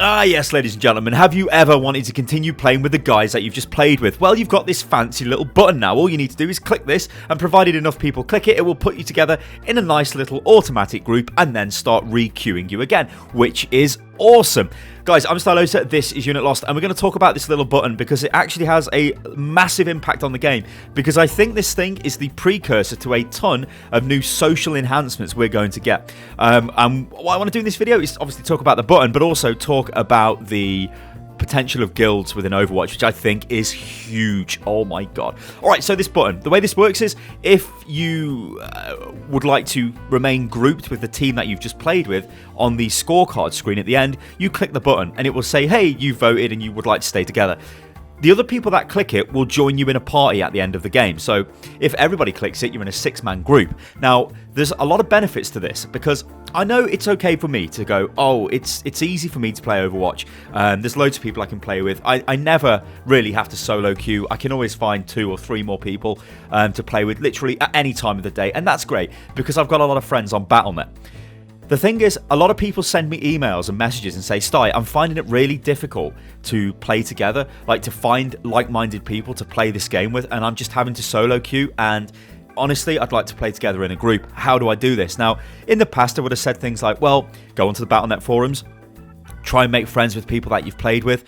Ah yes, ladies and gentlemen, have you ever wanted to continue playing with the guys that you've just played with? Well, you've got this fancy little button now. All you need to do is click this, and provided enough people click it, it will put you together in a nice little automatic group and then start re-queuing you again, which is awesome. Guys, I'm Stylosa, this is Unit Lost, and we're going to talk about this little button because it actually has a massive impact on the game, because I think this thing is the precursor to a ton of new social enhancements we're going to get. And what I want to do in this video is obviously talk about the button, but also talk about the potential of guilds within Overwatch, which I think is huge. Oh my god. Alright, so this button, the way this works is if you would like to remain grouped with the team that you've just played with, on the scorecard screen at the end, you click the button and it will say, hey, you voted and you would like to stay together. The other people that click it will join you in a party at the end of the game. So if everybody clicks it, you're in a 6-man group. Now, there's a lot of benefits to this, because I know it's okay for me to go, oh, it's easy for me to play Overwatch. There's loads of people I can play with. I never really have to solo queue. I can always find 2 or 3 more people to play with literally at any time of the day. And that's great, because I've got a lot of friends on Battle.net. The thing is, a lot of people send me emails and messages and say, Sty, I'm finding it really difficult to play together, like to find like-minded people to play this game with, and I'm just having to solo queue, and honestly, I'd like to play together in a group. How do I do this? Now, in the past, I would have said things like, well, go onto the Battle.net forums, try and make friends with people that you've played with,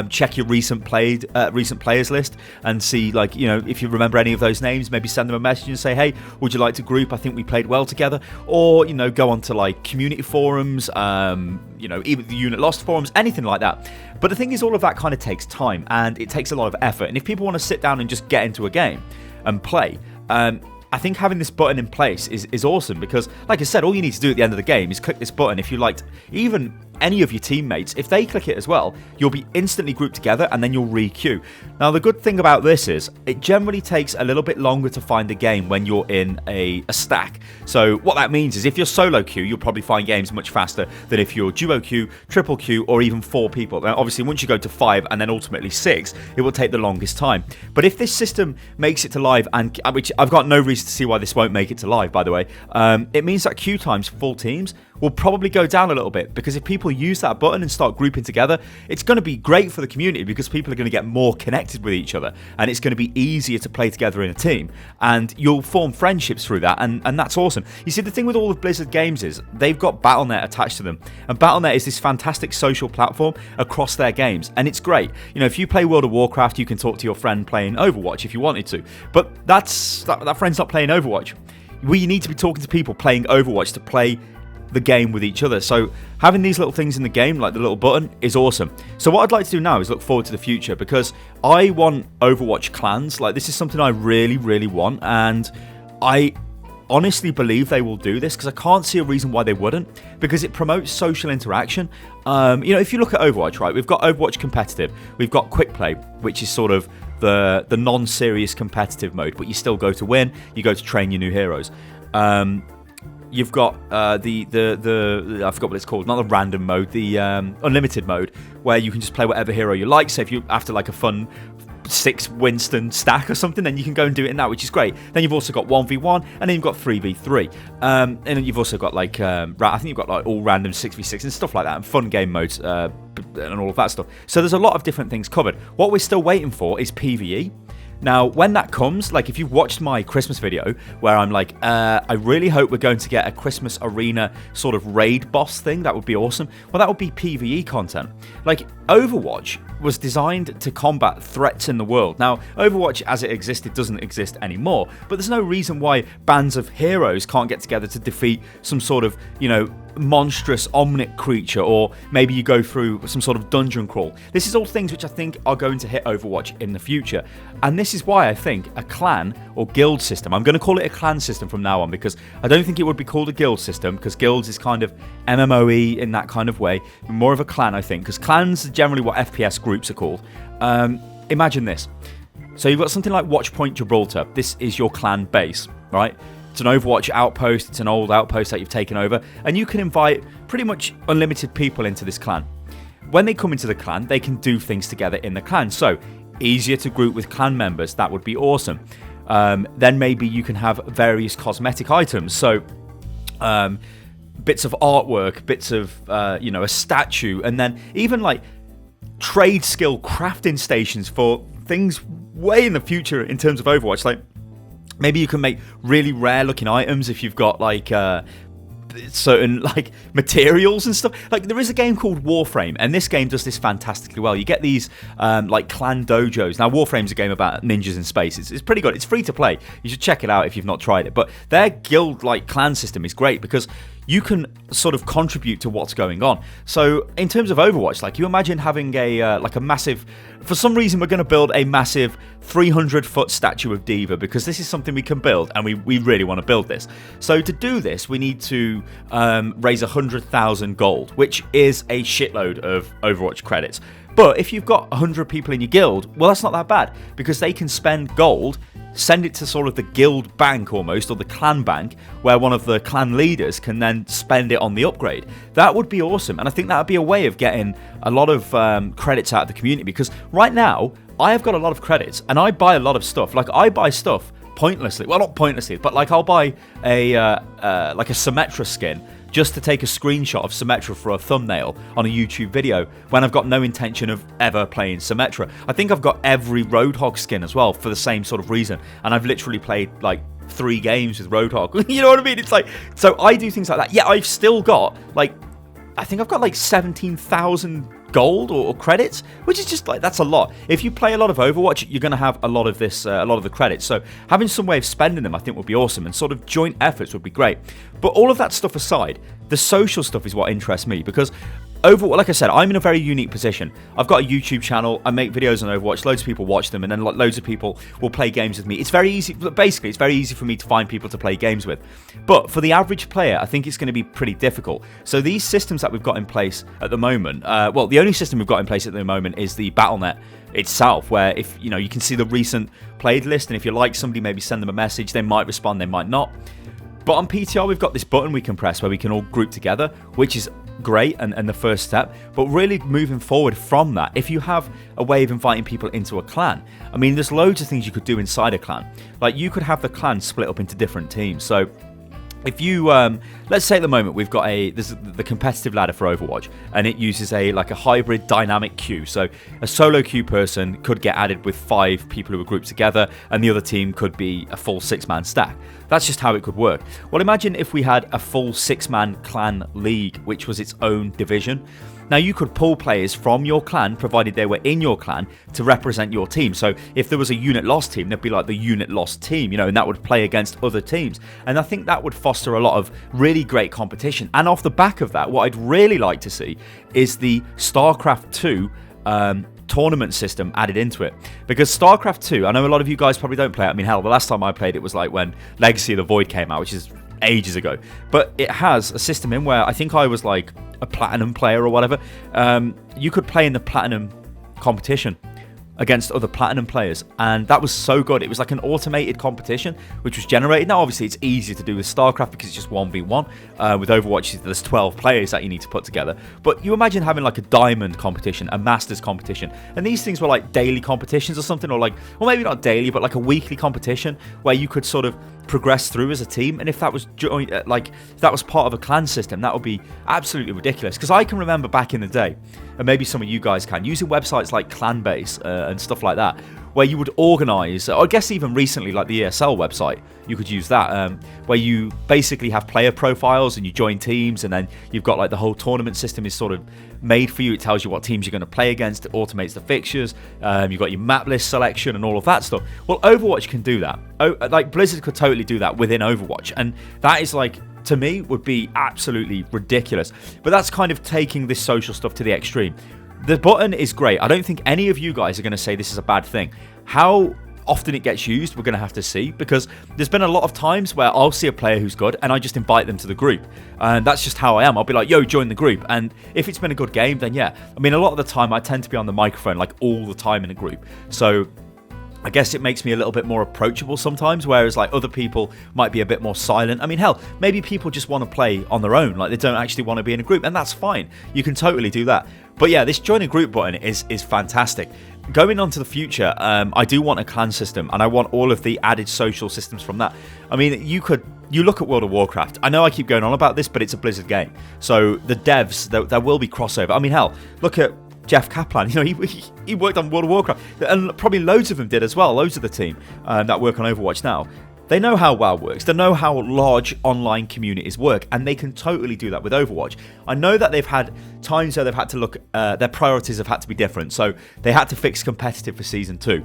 check your recent players list and see, like, you know, if you remember any of those names, maybe send them a message and say, hey, would you like to group? I think we played well together. Or, you know, go onto like community forums, you know, even the Unit Lost forums, anything like that. But the thing is, all of that kind of takes time and it takes a lot of effort. And if people want to sit down and just get into a game and play, I think having this button in place is awesome, because, like I said, all you need to do at the end of the game is click this button. If you liked even any of your teammates, if they click it as well, you'll be instantly grouped together and then you'll re-queue. Now, the good thing about this is it generally takes a little bit longer to find a game when you're in a stack. So what that means is if you're solo queue, you'll probably find games much faster than if you're duo queue, triple queue, or even 4 people. Now, obviously, once you go to 5 and then ultimately 6, it will take the longest time. But if this system makes it to live, and which I've got no reason to see why this won't make it to live, by the way, it means that queue times for full teams will probably go down a little bit, because if people use that button and start grouping together, it's going to be great for the community, because people are going to get more connected with each other and it's going to be easier to play together in a team, and you'll form friendships through that, and that's awesome. You see, the thing with all of Blizzard games is they've got Battle.net attached to them, and Battle.net is this fantastic social platform across their games, and it's great. You know, if you play World of Warcraft, you can talk to your friend playing Overwatch if you wanted to, but that friend's not playing Overwatch. We need to be talking to people playing Overwatch to play the game with each other. So having these little things in the game, like the little button, is awesome. So what I'd like to do now is look forward to the future, because I want Overwatch clans. Like, this is something I really, really want, and I honestly believe they will do this, because I can't see a reason why they wouldn't, because it promotes social interaction. You know, if you look at Overwatch, right, we've got Overwatch competitive, we've got quick play, which is sort of the non-serious competitive mode, but you still go to win, you go to train your new heroes. You've got the I forgot what it's called, not the random mode, the unlimited mode, where you can just play whatever hero you like. So if you after like a fun 6 Winston stack or something, then you can go and do it in that, which is great. Then you've also got 1v1, and then you've got 3v3, and then you've also got like I think you've got like all random 6v6 and stuff like that, and fun game modes and all of that stuff. So there's a lot of different things covered. What we're still waiting for is PvE. Now, when that comes, like if you've watched my Christmas video where I'm like, I really hope we're going to get a Christmas arena sort of raid boss thing, that would be awesome. Well, that would be PvE content. Like, Overwatch was designed to combat threats in the world. Now, Overwatch as it existed doesn't exist anymore, but there's no reason why bands of heroes can't get together to defeat some sort of, you know, monstrous omnic creature, or maybe you go through some sort of dungeon crawl. This is all things which I think are going to hit Overwatch in the future, and this is why I think a clan or guild system, I'm going to call it a clan system from now on, because I don't think it would be called a guild system, because guilds is kind of MMOE in that kind of way, more of a clan, I think, because clans are generally what FPS groups are called. Imagine this. So you've got something like Watchpoint Gibraltar. This is your clan base, right? It's an Overwatch outpost, it's an old outpost that you've taken over, and you can invite pretty much unlimited people into this clan. When they come into the clan, they can do things together in the clan, so easier to group with clan members, that would be awesome. Then maybe you can have various cosmetic items, so bits of artwork, bits of you know, a statue, and then even like trade skill crafting stations for things way in the future in terms of Overwatch. Like maybe you can make really rare looking items if you've got like certain like materials and stuff. Like there is a game called Warframe, and this game does this fantastically well. You get these like clan dojos. Now Warframe's a game about ninjas in space. It's pretty good. It's free to play. You should check it out if you've not tried it. But their guild like clan system is great because you can sort of contribute to what's going on. So in terms of Overwatch, like you imagine having a like a massive, for some reason we're going to build a massive 300-foot statue of D.Va because this is something we can build, and we really want to build this. So to do this, we need to raise 100,000 gold, which is a shitload of Overwatch credits. But if you've got 100 people in your guild, well, that's not that bad because they can spend gold, send it to sort of the guild bank almost, or the clan bank, where one of the clan leaders can then spend it on the upgrade. That would be awesome, and I think that would be a way of getting a lot of credits out of the community, because right now I have got a lot of credits and I buy a lot of stuff. Like I buy stuff pointlessly, well, not pointlessly, but like I'll buy a like a Symmetra skin just to take a screenshot of Symmetra for a thumbnail on a YouTube video when I've got no intention of ever playing Symmetra. I think I've got every Roadhog skin as well for the same sort of reason, and I've literally played like 3 games with Roadhog. You know what I mean? It's like, so I do things like that. Yeah, I've still got like, I think I've got like 17,000 gold or credits, which is just like, that's a lot. If you play a lot of Overwatch, you're going to have a lot of this, a lot of the credits. So having some way of spending them, I think would be awesome, and sort of joint efforts would be great. But all of that stuff aside, the social stuff is what interests me, because Overwatch, like I said, I'm in a very unique position. I've got a YouTube channel, I make videos on Overwatch, loads of people watch them, and then loads of people will play games with me. It's very easy, basically, it's very easy for me to find people to play games with. But for the average player, I think it's going to be pretty difficult. So these systems that we've got in place at the moment, well, the only system we've got in place at the moment is the Battle.net itself, where if, you know, you can see the recent played list, and if you like somebody, maybe send them a message, they might respond, they might not. But on PTR, we've got this button we can press where we can all group together, which is great and the first step. But really moving forward from that, if you have a way of inviting people into a clan, I mean, there's loads of things you could do inside a clan. Like you could have the clan split up into different teams. So if you, let's say at the moment we've got there's the competitive ladder for Overwatch, and it uses like a hybrid dynamic queue. So a solo queue person could get added with 5 people who are grouped together, and the other team could be a full 6-man stack. That's just how it could work. Well, imagine if we had a full 6-man clan league, which was its own division. Now, you could pull players from your clan, provided they were in your clan, to represent your team. So if there was a unit lost team, there'd be like the unit lost team, you know, and that would play against other teams. And I think that would foster a lot of really great competition. And off the back of that, what I'd really like to see is the StarCraft 2 tournament system added into it. Because StarCraft 2, I know a lot of you guys probably don't play it. I mean, hell, the last time I played it was like when Legacy of the Void came out, which is ages ago. But it has a system in where I think I was like a platinum player or whatever. You could play in the platinum competition against other platinum players, and that was so good. It was like an automated competition which was generated. Now obviously it's easier to do with StarCraft because it's just 1v1. With Overwatch there's 12 players that you need to put together, but you imagine having like a diamond competition, a masters competition, and these things were like daily competitions or something, or like, well, maybe not daily, but like a weekly competition where you could sort of progress through as a team. And if that was joint, like if that was part of a clan system, that would be absolutely ridiculous. Because I can remember back in the day, and maybe some of you guys can, using websites like Clanbase and stuff like that, where you would organise, I guess even recently like the ESL website, you could use that, where you basically have player profiles and you join teams, and then you've got like the whole tournament system is sort of made for you. It tells you what teams you're going to play against, it automates the fixtures, you've got your map list selection and all of that stuff. Well, Overwatch can do that. Like Blizzard could totally do that within Overwatch, and that is like, to me, would be absolutely ridiculous. But that's kind of taking this social stuff to the extreme. The button is great. I don't think any of you guys are going to say this is a bad thing. How often it gets used, we're going to have to see, because there's been a lot of times where I'll see a player who's good and I just invite them to the group, and that's just how I am. I'll be like, yo, join the group, and if it's been a good game, then yeah. I mean, a lot of the time I tend to be on the microphone like all the time in a group, so I guess it makes me a little bit more approachable sometimes, whereas like other people might be a bit more silent. I mean, hell, maybe people just want to play on their own, like they don't actually want to be in a group, and that's fine. You can totally do that. But yeah, this join a group button is fantastic. Going on to the future, I do want a clan system, and I want all of the added social systems from that. I mean, you could you look at World of Warcraft. I know I keep going on about this, but it's a Blizzard game. So the devs, there will be crossover. I mean, hell, look at Jeff Kaplan. You know, he worked on World of Warcraft, and probably loads of them did as well. Loads of the team that work on Overwatch now. They know how WoW works. They know how large online communities work, and they can totally do that with Overwatch. I know that they've had times where they've had to look, their priorities have had to be different. So they had to fix competitive for Season 2,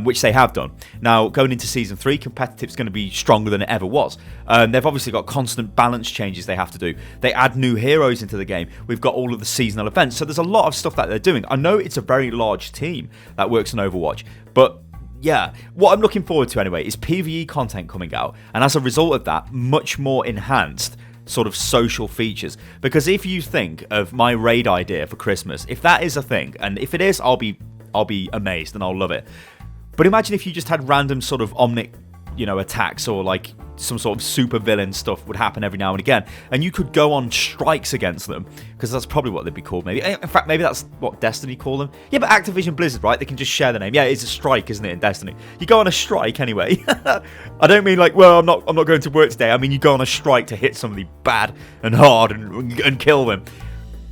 which they have done. Now, going into Season 3, competitive is going to be stronger than it ever was. They've obviously got constant balance changes they have to do. They add new heroes into the game. We've got all of the seasonal events. So there's a lot of stuff that they're doing. I know it's a very large team that works on Overwatch, but yeah, what I'm looking forward to anyway is PvE content coming out, and as a result of that, much more enhanced sort of social features. Because if you think of my raid idea for Christmas, if that is a thing, and if it is, I'll be amazed and I'll love it. But imagine if you just had random sort of omnic, you know, attacks, or like some sort of super villain stuff would happen every now and again, and you could go on strikes against them, because that's probably what they'd be called. Maybe, in fact, maybe that's what Destiny call them. Yeah, but Activision Blizzard, right? They can just share the name. Yeah, it's a strike, isn't it, in Destiny? You go on a strike anyway. I don't mean like, well, I'm not going to work today. I mean, you go on a strike to hit somebody bad and hard and kill them.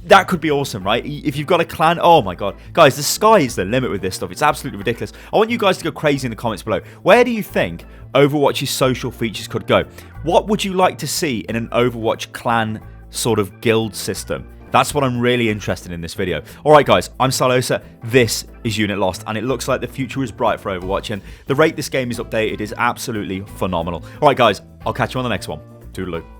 That could be awesome, right? If you've got a clan, oh my god. Guys, the sky is the limit with this stuff. It's absolutely ridiculous. I want you guys to go crazy in the comments below. Where do you think Overwatch's social features could go? What would you like to see in an Overwatch clan sort of guild system? That's what I'm really interested in this video. Alright guys, I'm Stylosa, this is Unit Lost, and it looks like the future is bright for Overwatch, and the rate this game is updated is absolutely phenomenal. Alright guys, I'll catch you on the next one. Toodaloo.